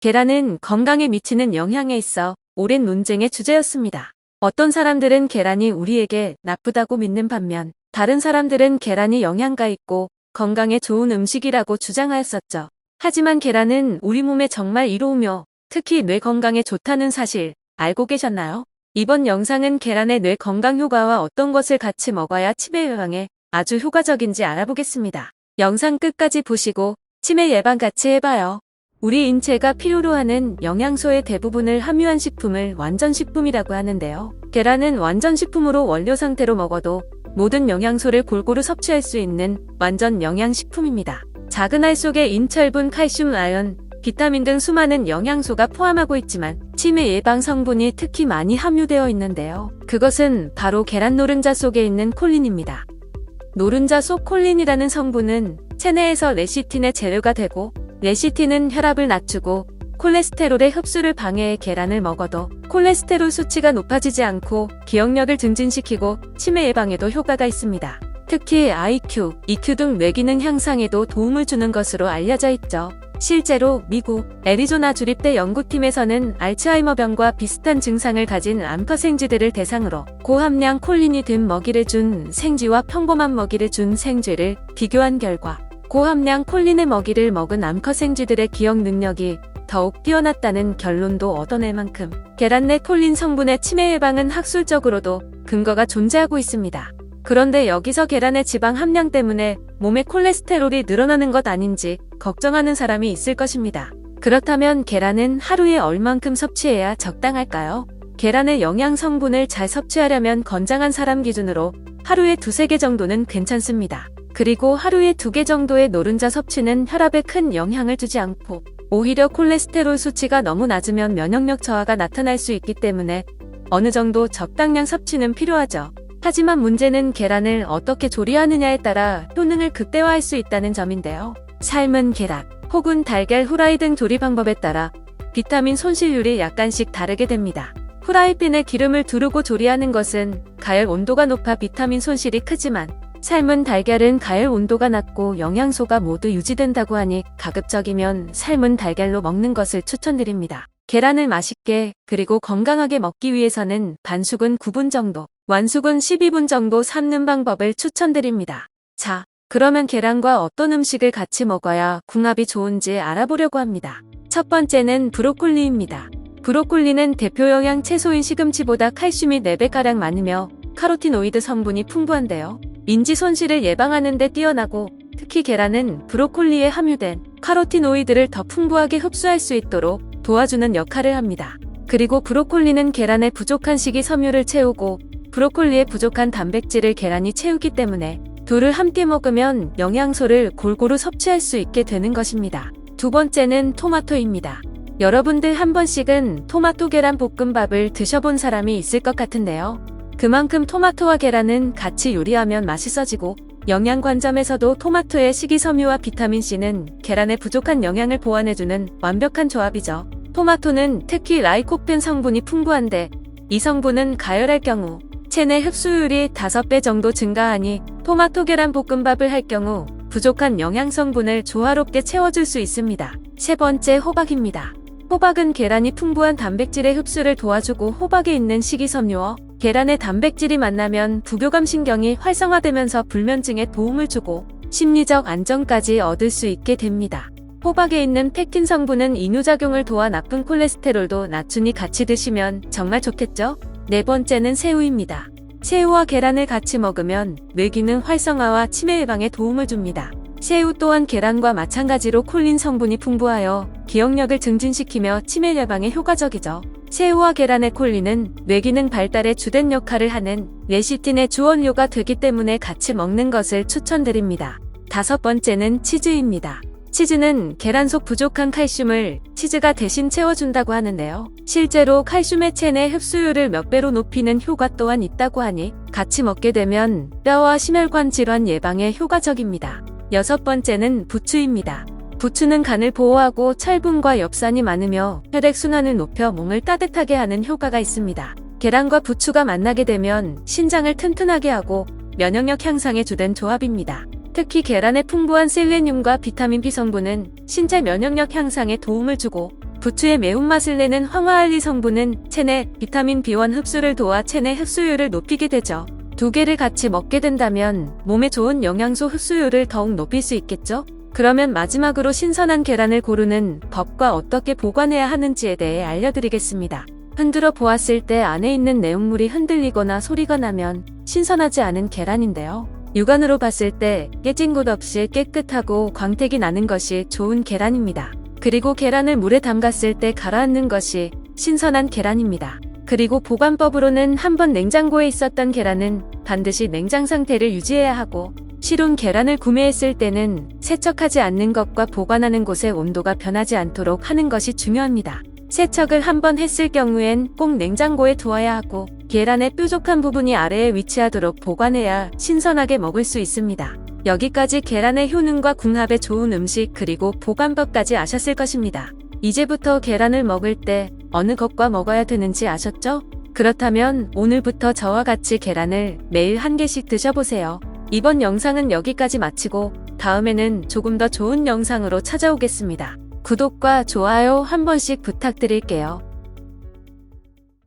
계란은 건강에 미치는 영향에 있어 오랜 논쟁의 주제였습니다. 어떤 사람들은 계란이 우리에게 나쁘다고 믿는 반면 다른 사람들은 계란이 영양가 있고 건강에 좋은 음식이라고 주장하였었죠. 하지만 계란은 우리 몸에 정말 이로우며 특히 뇌 건강에 좋다는 사실 알고 계셨나요? 이번 영상은 계란의 뇌 건강 효과와 어떤 것을 같이 먹어야 치매 예방에 아주 효과적인지 알아보겠습니다. 영상 끝까지 보시고 치매 예방 같이 해봐요. 우리 인체가 필요로 하는 영양소의 대부분을 함유한 식품을 완전식품이라고 하는데요. 계란은 완전식품으로 원료 상태로 먹어도 모든 영양소를 골고루 섭취할 수 있는 완전 영양식품입니다. 작은 알 속에 인철분, 칼슘, 아연, 비타민 등 수많은 영양소가 포함하고 있지만 치매 예방 성분이 특히 많이 함유되어 있는데요. 그것은 바로 계란 노른자 속에 있는 콜린입니다. 노른자 속 콜린이라는 성분은 체내에서 레시틴의 재료가 되고 레시틴은 혈압을 낮추고 콜레스테롤의 흡수를 방해해 계란을 먹어도 콜레스테롤 수치가 높아지지 않고 기억력을 증진시키고 치매 예방에도 효과가 있습니다. 특히 IQ, EQ 등 뇌기능 향상에도 도움을 주는 것으로 알려져 있죠. 실제로 미국 애리조나 주립대 연구팀에서는 알츠하이머병과 비슷한 증상을 가진 암컷 생쥐들을 대상으로 고함량 콜린이 든 먹이를 준 생쥐와 평범한 먹이를 준 생쥐를 비교한 결과 고함량 콜린의 먹이를 먹은 암컷 생쥐들의 기억 능력이 더욱 뛰어났다는 결론도 얻어낼 만큼 계란 내 콜린 성분의 치매 예방은 학술적으로도 근거가 존재하고 있습니다. 그런데 여기서 계란의 지방 함량 때문에 몸의 콜레스테롤이 늘어나는 것 아닌지 걱정하는 사람이 있을 것입니다. 그렇다면 계란은 하루에 얼만큼 섭취해야 적당할까요? 계란의 영양 성분을 잘 섭취하려면 건장한 사람 기준으로 하루에 2-3개 정도는 괜찮습니다. 그리고 하루에 2개 정도의 노른자 섭취는 혈압에 큰 영향을 주지 않고 오히려 콜레스테롤 수치가 너무 낮으면 면역력 저하가 나타날 수 있기 때문에 어느 정도 적당량 섭취는 필요하죠. 하지만 문제는 계란을 어떻게 조리하느냐에 따라 효능을 극대화할 수 있다는 점인데요. 삶은 계란 혹은 달걀 후라이 등 조리 방법에 따라 비타민 손실률이 약간씩 다르게 됩니다. 후라이팬에 기름을 두르고 조리하는 것은 가열 온도가 높아 비타민 손실이 크지만 삶은 달걀은 가열 온도가 낮고 영양소가 모두 유지된다고 하니 가급적이면 삶은 달걀로 먹는 것을 추천드립니다. 계란을 맛있게 그리고 건강하게 먹기 위해서는 반숙은 9분 정도, 완숙은 12분 정도 삶는 방법을 추천드립니다. 자, 그러면 계란과 어떤 음식을 같이 먹어야 궁합이 좋은지 알아보려고 합니다. 첫 번째는 브로콜리입니다. 브로콜리는 대표 영양 채소인 시금치보다 칼슘이 4배가량 많으며 카로티노이드 성분이 풍부한데요. 인지 손실을 예방하는 데 뛰어나고 특히 계란은 브로콜리에 함유된 카로티노이드를 더 풍부하게 흡수할 수 있도록 도와주는 역할을 합니다. 그리고 브로콜리는 계란의 부족한 식이섬유를 채우고 브로콜리의 부족한 단백질을 계란이 채우기 때문에 둘을 함께 먹으면 영양소를 골고루 섭취할 수 있게 되는 것입니다. 두 번째는 토마토입니다. 여러분들 한 번씩은 토마토 계란 볶음밥을 드셔본 사람이 있을 것 같은데요. 그만큼 토마토와 계란은 같이 요리하면 맛있어지고 영양 관점에서도 토마토의 식이섬유와 비타민C는 계란의 부족한 영양을 보완해주는 완벽한 조합이죠. 토마토는 특히 라이코펜 성분이 풍부한데 이 성분은 가열할 경우 체내 흡수율이 5배 정도 증가하니 토마토 계란 볶음밥을 할 경우 부족한 영양 성분을 조화롭게 채워줄 수 있습니다. 세 번째, 호박입니다. 호박은 계란이 풍부한 단백질의 흡수를 도와주고 호박에 있는 식이섬유와 계란의 단백질이 만나면 부교감 신경이 활성화되면서 불면증에 도움을 주고 심리적 안정까지 얻을 수 있게 됩니다. 호박에 있는 펙틴 성분은 이뇨작용을 도와 나쁜 콜레스테롤도 낮추니 같이 드시면 정말 좋겠죠? 네 번째는 새우입니다. 새우와 계란을 같이 먹으면 뇌기능 활성화와 치매 예방에 도움을 줍니다. 새우 또한 계란과 마찬가지로 콜린 성분이 풍부하여 기억력을 증진시키며 치매 예방에 효과적이죠. 새우와 계란의 콜린은 뇌기능 발달에 주된 역할을 하는 레시틴의 주원료가 되기 때문에 같이 먹는 것을 추천드립니다. 다섯 번째는 치즈입니다. 치즈는 계란 속 부족한 칼슘을 치즈가 대신 채워준다고 하는데요. 실제로 칼슘의 체내 흡수율을 몇 배로 높이는 효과 또한 있다고 하니 같이 먹게 되면 뼈와 심혈관 질환 예방에 효과적입니다. 여섯 번째는 부추입니다. 부추는 간을 보호하고 철분과 엽산이 많으며 혈액순환을 높여 몸을 따뜻하게 하는 효과가 있습니다. 계란과 부추가 만나게 되면 신장을 튼튼하게 하고 면역력 향상에 주된 조합입니다. 특히 계란의 풍부한 셀레늄과 비타민 B 성분은 신체 면역력 향상에 도움을 주고 부추의 매운맛을 내는 황화알리 성분은 체내 비타민 B1 흡수를 도와 체내 흡수율을 높이게 되죠. 두 개를 같이 먹게 된다면 몸에 좋은 영양소 흡수율을 더욱 높일 수 있겠죠? 그러면 마지막으로 신선한 계란을 고르는 법과 어떻게 보관해야 하는지에 대해 알려드리겠습니다. 흔들어 보았을 때 안에 있는 내용물이 흔들리거나 소리가 나면 신선하지 않은 계란인데요. 육안으로 봤을 때 깨진 곳 없이 깨끗하고 광택이 나는 것이 좋은 계란입니다. 그리고 계란을 물에 담갔을 때 가라앉는 것이 신선한 계란입니다. 그리고 보관법으로는 한번 냉장고에 있었던 계란은 반드시 냉장 상태를 유지해야 하고, 실온 계란을 구매했을 때는 세척하지 않는 것과 보관하는 곳의 온도가 변하지 않도록 하는 것이 중요합니다. 세척을 한번 했을 경우엔 꼭 냉장고에 두어야 하고, 계란의 뾰족한 부분이 아래에 위치하도록 보관해야 신선하게 먹을 수 있습니다. 여기까지 계란의 효능과 궁합에 좋은 음식 그리고 보관법까지 아셨을 것입니다. 이제부터 계란을 먹을 때 어느 것과 먹어야 되는지 아셨죠? 그렇다면 오늘부터 저와 같이 계란을 매일 한 개씩 드셔보세요. 이번 영상은 여기까지 마치고 다음에는 조금 더 좋은 영상으로 찾아오겠습니다. 구독과 좋아요 한 번씩 부탁드릴게요.